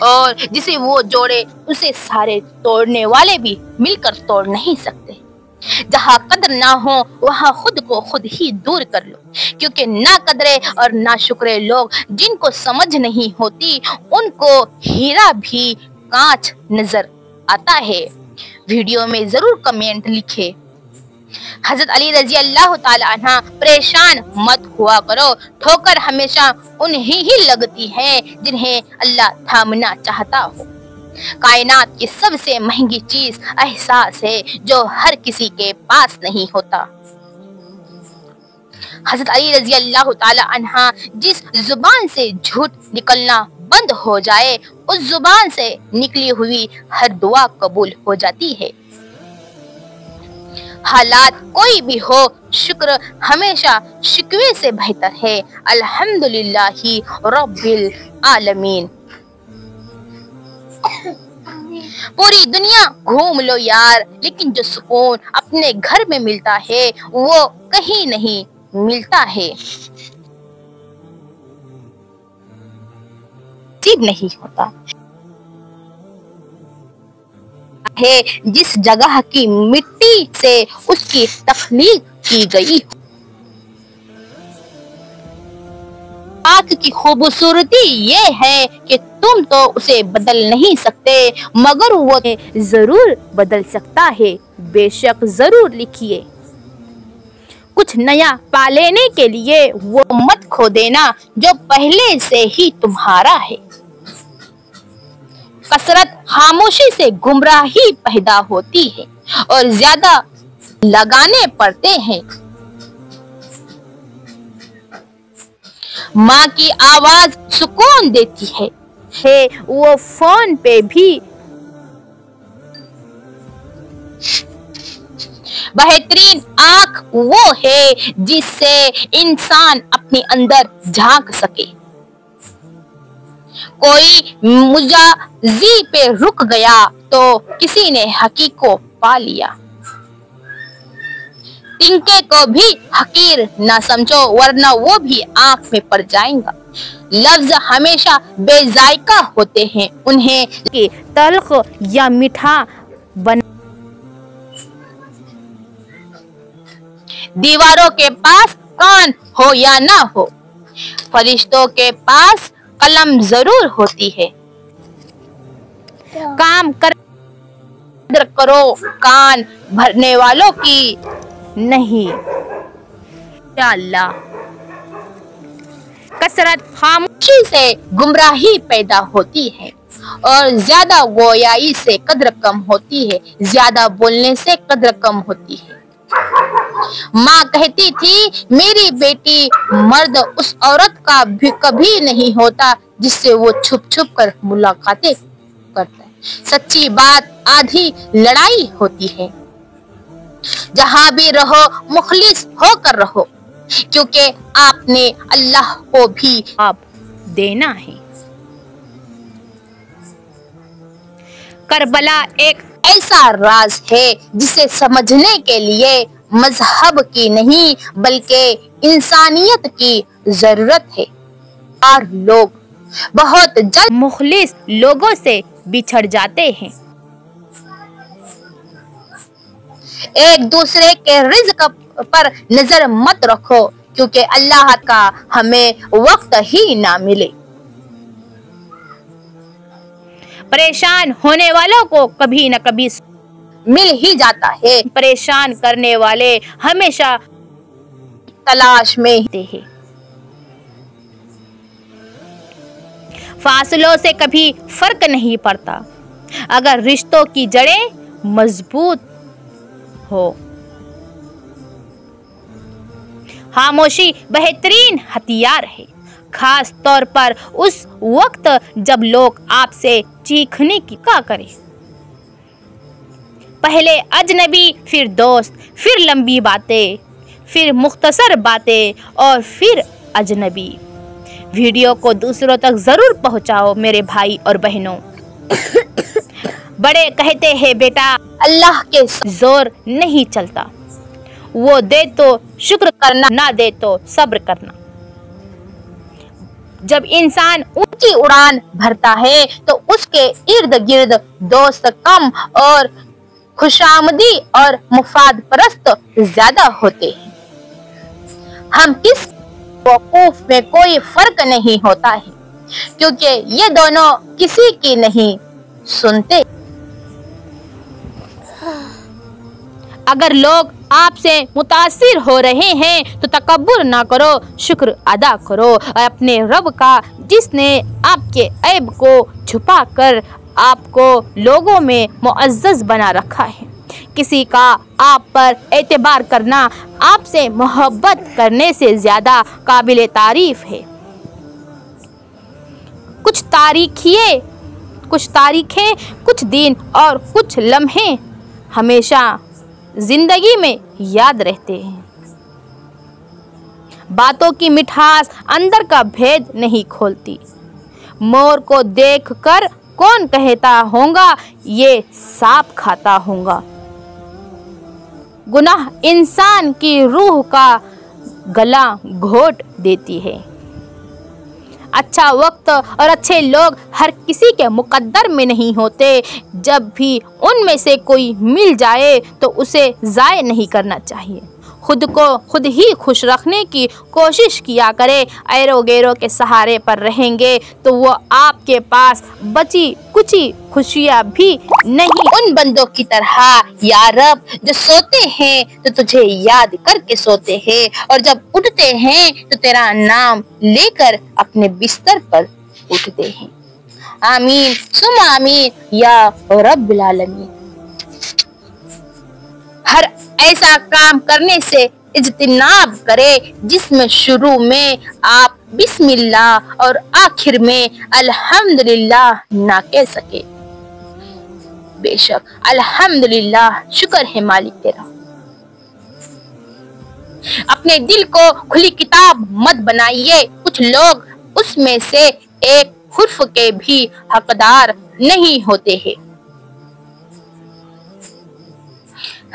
اور جسے وہ جوڑے اسے سارے توڑنے والے بھی مل کر توڑ نہیں سکتے۔ جہاں قدر نہ ہو وہاں خود کو خود ہی دور کر لو، کیونکہ نہ قدرے اور نہ شکرے لوگ جن کو سمجھ نہیں ہوتی ان کو ہیرا بھی کانچ نظر آتا ہے۔ ویڈیو میں ضرور کمنٹ لکھے۔ حضرت علی رضی اللہ تعالی عنہ پریشان مت ہوا کرو، ٹھوکر ہمیشہ انہیں ہی لگتی ہے جنہیں اللہ تھامنا چاہتا ہو۔ کائنات کی سب سے مہنگی چیز احساس ہے جو ہر کسی کے پاس نہیں ہوتا۔ حضرت علی رضی اللہ تعالی عنہ جس زبان سے جھوٹ نکلنا بند ہو جائے اس زبان سے نکلی ہوئی ہر دعا قبول ہو جاتی ہے۔ حالات کوئی بھی ہو، شکر ہمیشہ شکوے سے بہتر ہے۔ الحمدللہ رب العالمین۔ پوری دنیا گھوم لو یار، لیکن جو سکون اپنے گھر میں ملتا ہے وہ کہیں نہیں ملتا ہے، نصیب نہیں ہوتا ہے جس جگہ کی مٹی سے اس کی تخلیق کی گئی۔ پاک کی خوبصورتی یہ ہے کہ تم تو اسے بدل نہیں سکتے مگر وہ ضرور بدل سکتا ہے۔ بے شک ضرور لکھیے، کچھ نیا پا لینے کے لیے وہ مت کھو دینا جو پہلے سے ہی تمہارا ہے۔ کثرت خاموشی سے گمراہی پیدا ہوتی ہے اور زیادہ لگانے پڑتے ہیں۔ ماں کی آواز سکون دیتی ہے وہ فون پہ بھی۔ بہترین آنکھ وہ ہے جس سے انسان اپنے اندر جھانک سکے۔ کوئی مجازی پہ رک گیا تو کسی نے حقیق کو پا لیا۔ تنکے کو بھی حقیر نہ سمجھو ورنہ وہ بھی آنکھ میں پڑ جائیں گا۔ لفظ ہمیشہ بے ذائقہ ہوتے ہیں، انہیں تلخ یا میٹھا بنا۔ دیواروں کے پاس کان ہو یا نہ ہو، فرشتوں کے پاس قلم ضرور ہوتی ہے۔ کام قدر کرو، کان بھرنے والوں کی نہیں۔ یا اللہ، کثرت خاموشی سے گمراہی پیدا ہوتی ہے اور زیادہ گویائی سے قدر کم ہوتی ہے، زیادہ بولنے سے قدر کم ہوتی ہے۔ ماں کہتی تھی میری بیٹی مرد اس عورت کا بھی کبھی نہیں ہوتا جس سے وہ چھپ چھپ کر ملاقاتیں کرتا ہے۔ سچی بات آدھی لڑائی ہوتی ہے۔ جہاں بھی رہو مخلص ہو کر رہو، کیونکہ آپ نے اللہ کو بھی جواب دینا ہے۔ کربلا ایک ایسا راز ہے جسے سمجھنے کے لیے مذہب کی نہیں بلکہ انسانیت کی ضرورت ہے۔ اور لوگ بہت جلد مخلص لوگوں سے بچھڑ جاتے ہیں۔ ایک دوسرے کے رزق پر نظر مت رکھو کیونکہ اللہ کا ہمیں وقت ہی نہ ملے۔ پریشان ہونے والوں کو کبھی نہ کبھی مل ہی جاتا ہے، پریشان کرنے والے ہمیشہ تلاش میں ہوتے ہیں۔ فاصلوں سے کبھی فرق نہیں پڑتا اگر رشتوں کی جڑیں مضبوط ہو۔ خاموشی بہترین ہتھیار ہے، خاص طور پر اس وقت جب لوگ آپ سے چیخنے کی کا کریں۔ پہلے اجنبی، پھر دوست، پھر لمبی باتیں، پھر مختصر باتیں اور پھر اجنبی۔ ویڈیو کو دوسروں تک ضرور پہنچاؤ میرے بھائی اور بہنوں۔ بڑے کہتے ہیں بیٹا اللہ کے زور نہیں چلتا، وہ دے تو شکر کرنا، نہ دے تو صبر کرنا۔ جب انسان اونچی اڑان بھرتا ہے تو اس کے ارد گرد دوست کم اور خوشامدی اور مفاد پرست زیادہ ہوتے ہیں۔ ہم کس وقوف میں کوئی فرق نہیں ہوتا ہے کیونکہ یہ دونوں کسی کی نہیں سنتے۔ اگر لوگ آپ سے متاثر ہو رہے ہیں تو تکبر نہ کرو، شکر ادا کرو اور اپنے رب کا جس نے آپ کے عیب کو چھپا کر آپ کو لوگوں میں معزز بنا رکھا ہے۔ کسی کا آپ پر اعتبار کرنا آپ سے محبت کرنے سے زیادہ قابل تعریف ہے۔ کچھ تاریخیں، کچھ دن اور کچھ لمحے ہمیشہ زندگی میں یاد رہتے ہیں۔ باتوں کی مٹھاس اندر کا بھید نہیں کھولتی۔ مور کو دیکھ کر کون کہتا ہوگا یہ سانپ کھاتا ہوگا۔ گناہ انسان کی روح کا گلا گھونٹ دیتی ہے۔ اچھا وقت اور اچھے لوگ ہر کسی کے مقدر میں نہیں ہوتے۔ جب بھی ان میں سے کوئی مل جائے تو اسے ضائع نہیں کرنا چاہیے۔ خود کو خود ہی خوش رکھنے کی کوشش کیا کرے۔ ایرو گیرو کے سہارے پر رہیں گے تو وہ آپ کے پاس بچی کچی خوشیاں بھی نہیں۔ ان بندوں کی طرح یا رب جو سوتے ہیں تو تجھے یاد کر کے سوتے ہیں اور جب اٹھتے ہیں تو تیرا نام لے کر اپنے بستر پر اٹھتے ہیں۔ آمین ثم آمین یا رب العالمین۔ ہر ایسا کام کرنے سے اجتناب کرے جس میں شروع میں آپ بسم اللہ اور آخر میں الحمدللہ نہ کہہ سکے۔ بے شک الحمدللہ شکر ہے مالک تیرا۔ اپنے دل کو کھلی کتاب مت بنائیے۔ کچھ لوگ اس میں سے ایک حرف کے بھی حقدار نہیں ہوتے ہیں۔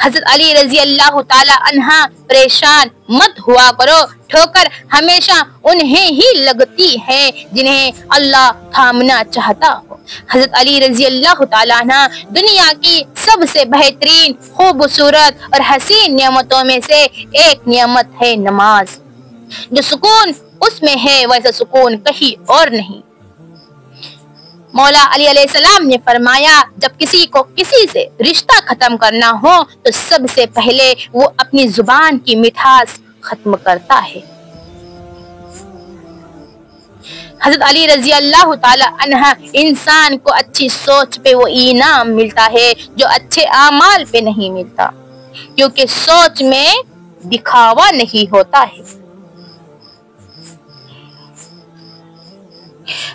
حضرت علی رضی اللہ تعالی عنہ پریشان مت ہوا کرو، ٹھوکر ہمیشہ انہیں ہی لگتی ہے جنہیں اللہ تھامنا چاہتا ہو۔ حضرت علی رضی اللہ تعالی عنہ دنیا کی سب سے بہترین، خوبصورت اور حسین نعمتوں میں سے ایک نعمت ہے نماز۔ جو سکون اس میں ہے ویسا سکون کہیں اور نہیں۔ مولا علی علیہ السلام نے فرمایا جب کسی کو کسی سے رشتہ ختم کرنا ہو تو سب سے پہلے وہ اپنی زبان کی مٹھاس ختم کرتا ہے۔ حضرت علی رضی اللہ تعالی عنہ انسان کو اچھی سوچ پہ وہ انعام ملتا ہے جو اچھے اعمال پہ نہیں ملتا، کیونکہ سوچ میں دکھاوا نہیں ہوتا ہے۔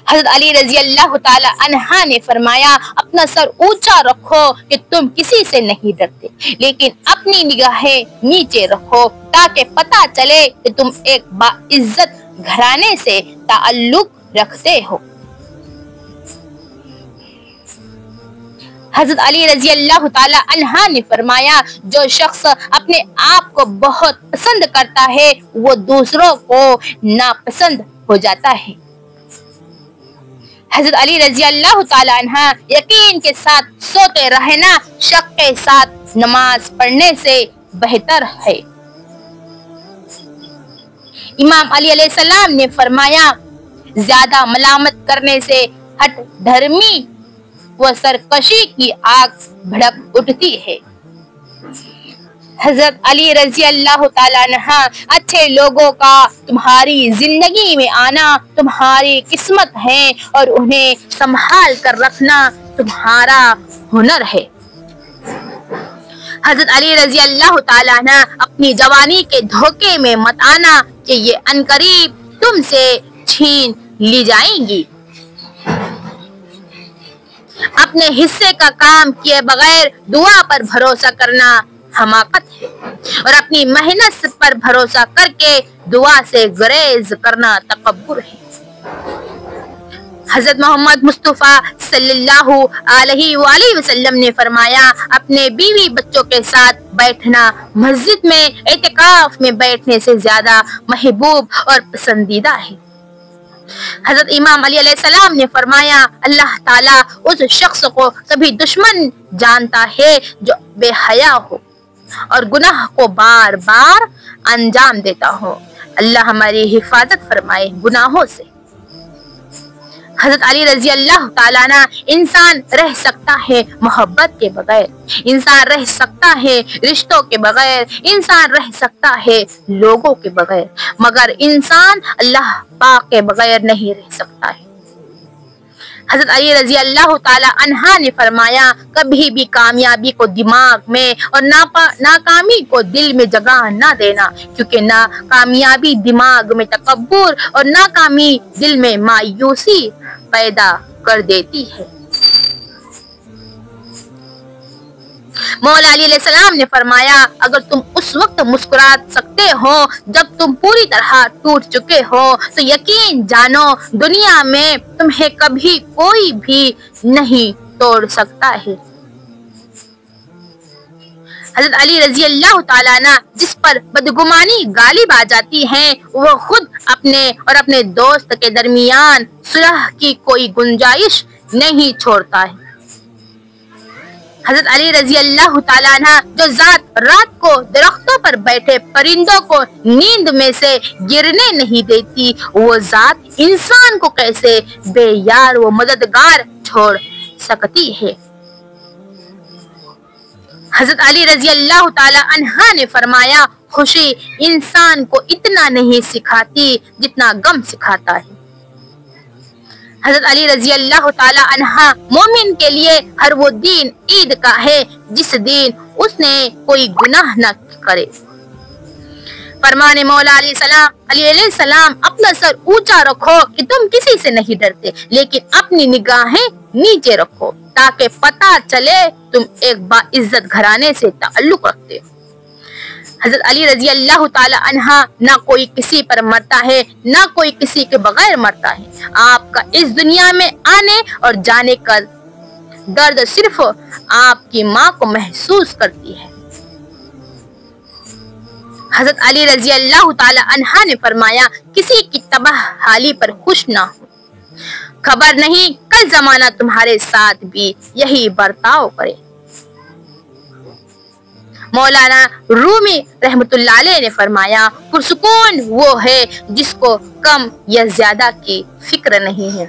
حضرت علی رضی اللہ تعالی عنہ نے فرمایا اپنا سر اونچا رکھو کہ تم کسی سے نہیں ڈرتے، لیکن اپنی نگاہیں نیچے رکھو تاکہ پتہ چلے کہ تم ایک باعزت گھرانے سے تعلق رکھتے ہو۔ حضرت علی رضی اللہ تعالی عنہ نے فرمایا جو شخص اپنے آپ کو بہت پسند کرتا ہے وہ دوسروں کو ناپسند ہو جاتا ہے۔ حضرت علی رضی اللہ تعالی عنہ یقین کے ساتھ سوتے رہنا شک کے ساتھ نماز پڑھنے سے بہتر ہے۔ امام علی علیہ السلام نے فرمایا زیادہ ملامت کرنے سے ہٹ دھرمی و سرکشی کی آگ بھڑک اٹھتی ہے۔ حضرت علی رضی اللہ تعالیٰ عنہ اچھے لوگوں کا تمہاری زندگی میں آنا تمہاری قسمت ہے اور انہیں سنبھال کر رکھنا تمہارا ہنر ہے۔ حضرت علی رضی اللہ تعالیٰ عنہ اپنی جوانی کے دھوکے میں مت آنا کہ یہ عنقریب تم سے چھین لی جائیں گی۔ اپنے حصے کا کام کیے بغیر دعا پر بھروسہ کرنا حماقت ہے اور اپنی محنت پر بھروسہ کر کے دعا سے گریز کرنا تکبر ہے۔ حضرت محمد مصطفیٰ صلی اللہ علیہ وآلہ وسلم نے فرمایا اپنے بیوی بچوں کے ساتھ بیٹھنا مسجد میں اعتکاف میں بیٹھنے سے زیادہ محبوب اور پسندیدہ ہے۔ حضرت امام علی علیہ السلام نے فرمایا اللہ تعالیٰ اس شخص کو کبھی دشمن جانتا ہے جو بے حیا ہو اور گناہ کو بار بار انجام دیتا ہو۔ اللہ ہماری حفاظت فرمائے گناہوں سے۔ حضرت علی رضی اللہ تعالیٰ عنہ انسان رہ سکتا ہے محبت کے بغیر، انسان رہ سکتا ہے رشتوں کے بغیر، انسان رہ سکتا ہے لوگوں کے بغیر، مگر انسان اللہ پاک کے بغیر نہیں رہ سکتا ہے۔ حضرت علی رضی اللہ تعالیٰ عنہ نے فرمایا کبھی بھی کامیابی کو دماغ میں اور ناکامی کو دل میں جگہ نہ دینا، کیونکہ کامیابی دماغ میں تکبر اور ناکامی دل میں مایوسی پیدا کر دیتی ہے۔ مولا علی علیہ السلام نے فرمایا اگر تم اس وقت مسکرا سکتے ہو جب تم پوری طرح ٹوٹ چکے ہو تو یقین جانو دنیا میں تمہیں کبھی کوئی بھی نہیں توڑ سکتا ہے۔ حضرت علی رضی اللہ تعالیٰ عنہ جس پر بدگمانی غالب آ جاتی ہے وہ خود اپنے اور اپنے دوست کے درمیان صلح کی کوئی گنجائش نہیں چھوڑتا ہے۔ حضرت علی رضی اللہ تعالیٰ عنہ جو ذات رات کو درختوں پر بیٹھے پرندوں کو نیند میں سے گرنے نہیں دیتی، وہ ذات انسان کو کیسے بے یار و مددگار چھوڑ سکتی ہے۔ حضرت علی رضی اللہ تعالیٰ عنہ نے فرمایا خوشی انسان کو اتنا نہیں سکھاتی جتنا غم سکھاتا ہے۔ حضرت علی رضی اللہ تعالیٰ عنہ مومن کے لیے ہر وہ دن عید کا ہے جس دن اس نے کوئی گناہ نہ کرے۔ فرمان مولا علیہ السلام اپنا سر اونچا رکھو کہ تم کسی سے نہیں ڈرتے، لیکن اپنی نگاہیں نیچے رکھو تاکہ پتہ چلے تم ایک باعزت گھرانے سے تعلق رکھتے ہو۔ حضرت علی رضی اللہ تعالیٰ عنہ نہ کوئی کسی پر مرتا ہے نہ کوئی کسی کے بغیر مرتا ہے۔ آپ کا اس دنیا میں آنے اور جانے کا درد صرف آپ کی ماں کو محسوس کرتی ہے۔ حضرت علی رضی اللہ تعالیٰ عنہ نے فرمایا کسی کی تباہ حالی پر خوش نہ ہو، خبر نہیں کل زمانہ تمہارے ساتھ بھی یہی برتاؤ کرے۔ مولانا رومی رحمت اللہ علیہ نے فرمایا پرسکون وہ ہے جس کو کم یا زیادہ کی فکر نہیں ہے۔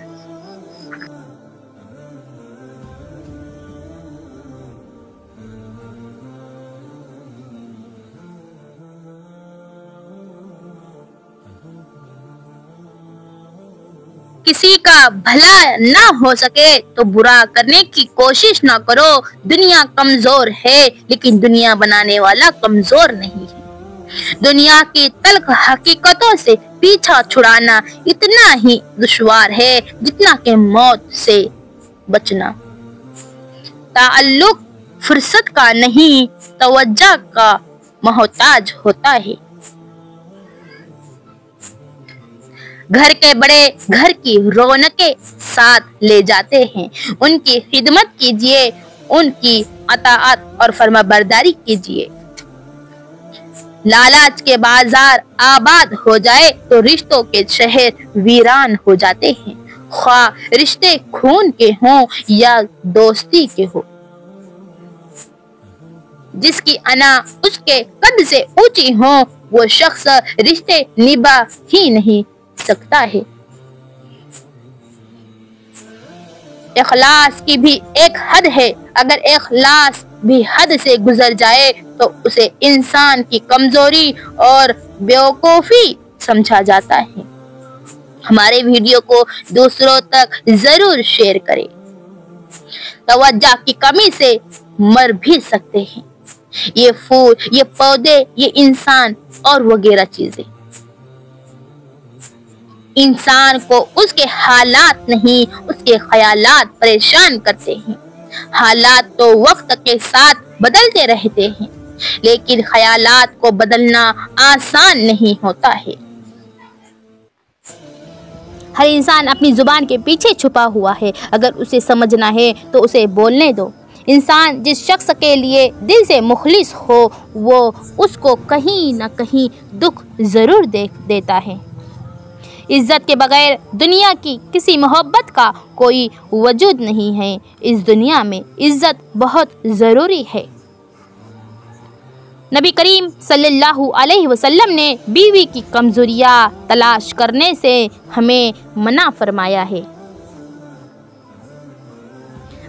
کسی کا بھلا نہ ہو سکے تو برا کرنے کی کوشش نہ کرو۔ دنیا کمزور ہے لیکن دنیا بنانے والا کمزور نہیں ہے۔ دنیا کی تلخ حقیقتوں سے پیچھا چھڑانا اتنا ہی دشوار ہے جتنا کہ موت سے بچنا۔ تعلق فرصت کا نہیں توجہ کا محتاج ہوتا ہے۔ گھر کے بڑے گھر کی رونقیں ساتھ لے جاتے ہیں، ان کی خدمت کیجیے، ان کی اطاعت اور فرما برداری کیجیے۔ لالچ کے بازار آباد ہو جائے تو رشتوں کے شہر ویران ہو جاتے ہیں، خواہ رشتے خون کے ہوں یا دوستی کے ہوں۔ جس کی انا اس کے قد سے اونچی ہو وہ شخص رشتے نبھا ہی نہیں سکتا ہے۔ اخلاص کی بھی ایک حد ہے، اگر اخلاص بھی حد سے گزر جائے تو اسے انسان کی کمزوری اور بیوقوفی سمجھا جاتا ہے۔ ہمارے ویڈیو کو دوسروں تک ضرور شیئر کریں۔ توجہ کی کمی سے مر بھی سکتے ہیں یہ پھول، یہ پودے، یہ انسان اور وغیرہ چیزیں۔ انسان کو اس کے حالات نہیں اس کے خیالات پریشان کرتے ہیں۔ حالات تو وقت کے ساتھ بدلتے رہتے ہیں لیکن خیالات کو بدلنا آسان نہیں ہوتا ہے۔ ہر انسان اپنی زبان کے پیچھے چھپا ہوا ہے، اگر اسے سمجھنا ہے تو اسے بولنے دو۔ انسان جس شخص کے لیے دل سے مخلص ہو وہ اس کو کہیں نہ کہیں دکھ ضرور دیتا ہے۔ عزت کے بغیر دنیا کی کسی محبت کا کوئی وجود نہیں ہے۔ اس دنیا میں عزت بہت ضروری ہے۔ نبی کریم صلی اللہ علیہ وسلم نے بیوی کی کمزوریاں تلاش کرنے سے ہمیں منع فرمایا ہے۔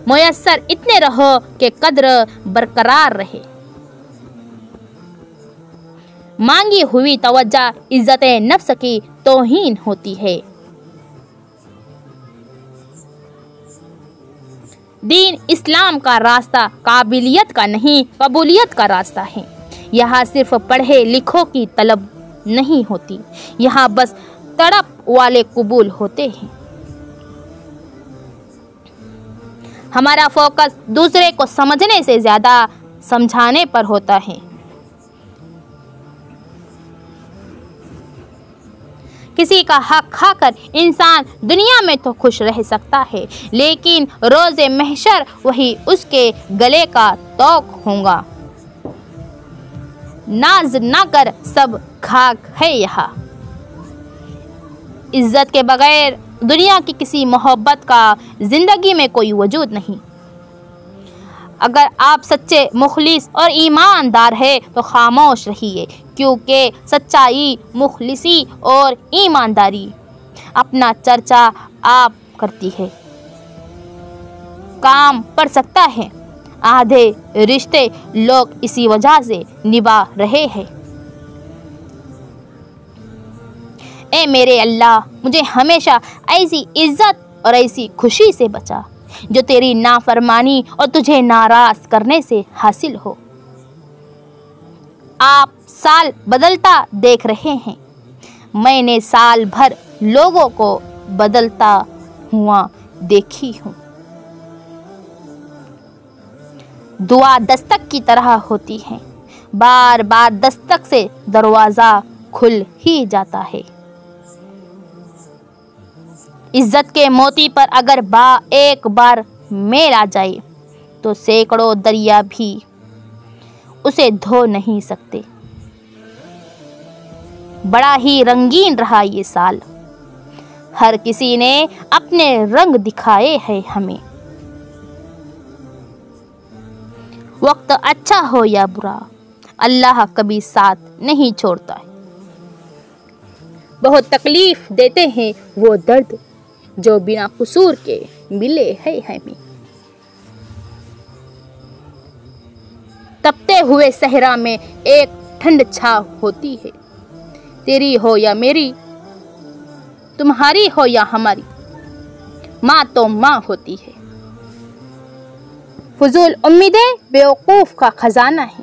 میسر اتنے رہو کہ قدر برقرار رہے۔ مانگی ہوئی توجہ عزت نفس کی توہین ہوتی ہے۔ دین اسلام کا راستہ قابلیت کا نہیں، قبولیت کا راستہ ہے۔ یہاں صرف پڑھے لکھوں کی طلب نہیں ہوتی، یہاں بس تڑپ والے قبول ہوتے ہیں۔ ہمارا فوکس دوسرے کو سمجھنے سے زیادہ سمجھانے پر ہوتا ہے۔ کسی کا حق کھا کر انسان دنیا میں تو خوش رہ سکتا ہے، لیکن روز محشر وہی اس کے گلے کا توق ہوگا۔ ناز نہ کر سب خاک ہے یہاں۔ عزت کے بغیر دنیا کی کسی محبت کا زندگی میں کوئی وجود نہیں۔ اگر آپ سچے، مخلص اور ایماندار ہیں تو خاموش رہیے، کیونکہ سچائی، مخلصی اور ایمانداری اپنا چرچا آپ کرتی ہے۔ کام پڑ سکتا ہے، آدھے رشتے لوگ اسی وجہ سے نبھا رہے ہیں۔ اے میرے اللہ، مجھے ہمیشہ ایسی عزت اور ایسی خوشی سے بچا جو تیری نافرمانی اور تجھے ناراض کرنے سے حاصل ہو۔ آپ سال بدلتا دیکھ رہے ہیں، میں نے سال بھر لوگوں کو بدلتا ہوا دیکھی ہوں۔ دعا دستک کی طرح ہوتی ہے، بار بار دستک سے دروازہ کھل ہی جاتا ہے۔ عزت کے موتی پر اگر ایک بار میل آ جائے تو سینکڑوں دریا بھی اسے دھو نہیں سکتے۔ بڑا ہی رنگین رہا یہ سال، ہر کسی نے اپنے رنگ دکھائے ہیں ہمیں۔ وقت اچھا ہو یا برا، اللہ کبھی ساتھ نہیں چھوڑتا ہے۔ بہت تکلیف دیتے ہیں وہ درد جو بنا قصور کے ملے ہیں ہمیں۔ تپتے ہوئے صحرا میں ایک ٹھنڈ چھاؤ ہوتی ہے، تیری ہو یا میری، تمہاری ہو یا ہماری، ماں تو ماں ہوتی ہے۔ فضول امیدیں بیوقوف کا خزانہ ہے۔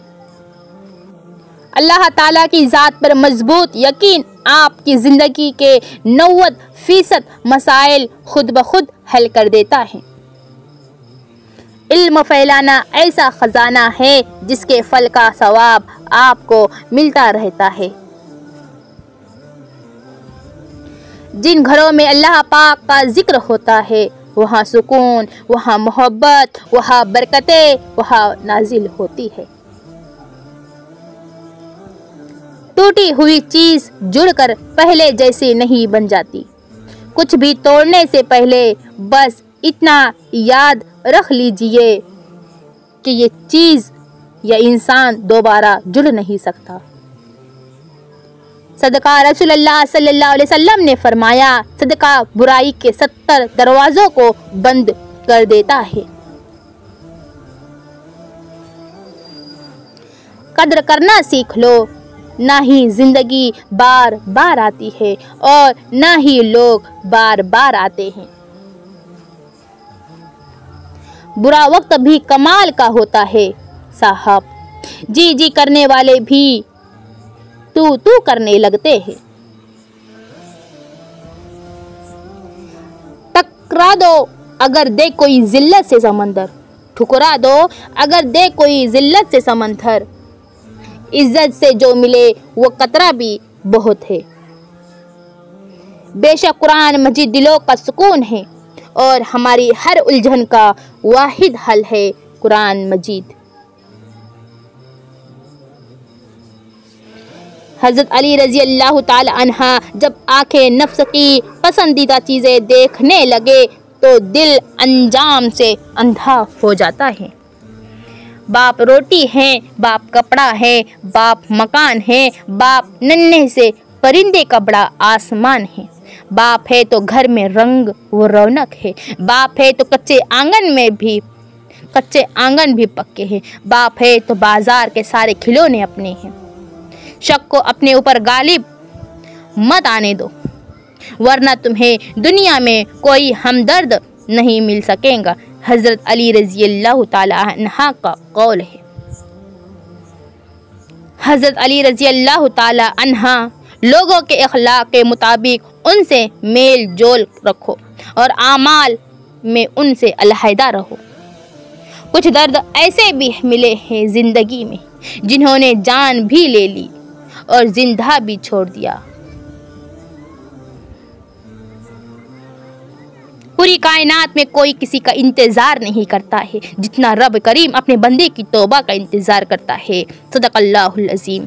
اللہ تعالیٰ کی ذات پر مضبوط یقین آپ کی زندگی کے 90% مسائل خود بخود حل کر دیتا ہے۔ علم پھیلانا ایسا خزانہ ہے جس کے پھل کا ثواب آپ کو ملتا رہتا ہے۔ جن گھروں میں اللہ پاک کا ذکر ہوتا ہے وہاں سکون، وہاں محبت، وہاں برکتیں وہاں نازل ہوتی ہے۔ ٹوٹی ہوئی چیز جڑ کر پہلے جیسی نہیں بن جاتی۔ کچھ بھی توڑنے سے پہلے بس اتنا یاد رکھ لیجئے کہ یہ چیز یا انسان دوبارہ جڑ نہیں سکتا۔ صدقہ رسول اللہ صلی اللہ علیہ وسلم نے فرمایا، صدقہ برائی کے 70 دروازوں کو بند کر دیتا ہے۔ قدر کرنا سیکھ لو، نہ ہی زندگی بار بار آتی ہے اور نہ ہی لوگ بار بار آتے ہیں۔ برا وقت بھی کمال کا ہوتا ہے صاحب، جی جی کرنے والے بھی تو کرنے لگتے ہیں۔ ٹکرا دو اگر دے کوئی ذلت سے سمندر، ٹھکرا دو اگر دے کوئی ذلت سے سمندر، عزت سے جو ملے وہ قطرہ بھی بہت ہے۔ بے شک قرآن مجید دلوں کا سکون ہے اور ہماری ہر الجھن کا واحد حل ہے قرآن مجید۔ حضرت علی رضی اللہ تعالی عنہ جب آنکھیں نفس کی پسندیدہ چیزیں دیکھنے لگے تو دل انجام سے اندھا ہو جاتا ہے۔ باپ روٹی ہے، باپ کپڑا ہے، باپ مکان ہے، باپ ننھے سے پرندے کا بڑا آسمان ہے، باپ ہے تو گھر میں رنگ و رونق ہے، باپ ہے تو کچے آنگن بھی پکے ہیں، باپ ہے تو بازار کے سارے کھلونے اپنے ہیں۔ شک کو اپنے اوپر غالب مت آنے دو، ورنہ تمہیں دنیا میں کوئی ہمدرد نہیں مل سکے گا۔ حضرت علی رضی اللہ تعالی عنہ کا قول ہے۔ حضرت علی رضی اللہ تعالی عنہ لوگوں کے اخلاق کے مطابق ان سے میل جول رکھو اور اعمال میں ان سے علیحدہ رہو۔ کچھ درد ایسے بھی ملے ہیں زندگی میں جنہوں نے جان بھی لے لی اور زندہ بھی چھوڑ دیا۔ پوری کائنات میں کوئی کسی کا انتظار نہیں کرتا ہے جتنا رب کریم اپنے بندے کی توبہ کا انتظار کرتا ہے۔ صدق اللہ العظیم۔